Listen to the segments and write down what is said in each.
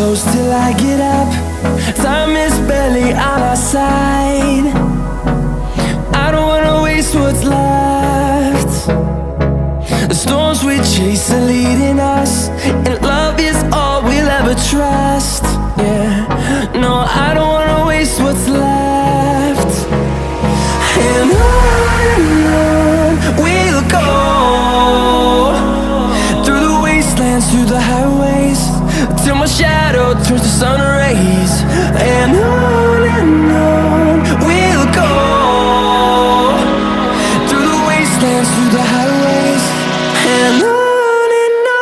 close till I get up. Time is barely on our side. I don't wanna waste what's left. The storms we chase are leading us, and love is all we'll ever trust. Yeah, no, I don't wanna waste what's left. And on we'll go, through the wastelands, through the highways, till my shadow turns to sun rays. And on we'll go, through the wastelands, through the highways, and on we'll go.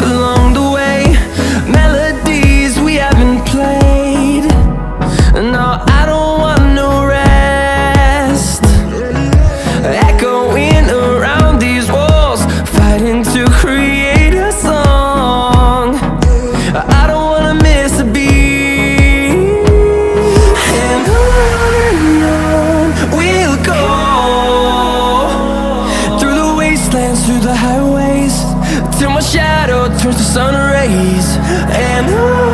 Along the way, melodies we haven't played. No, I don't want no rest. Echoing around these walls, fighting to create a song. I don't wanna miss a beat. And on we'll go, through the wastelands, through the highways, till my shadow turns to sun rays. And on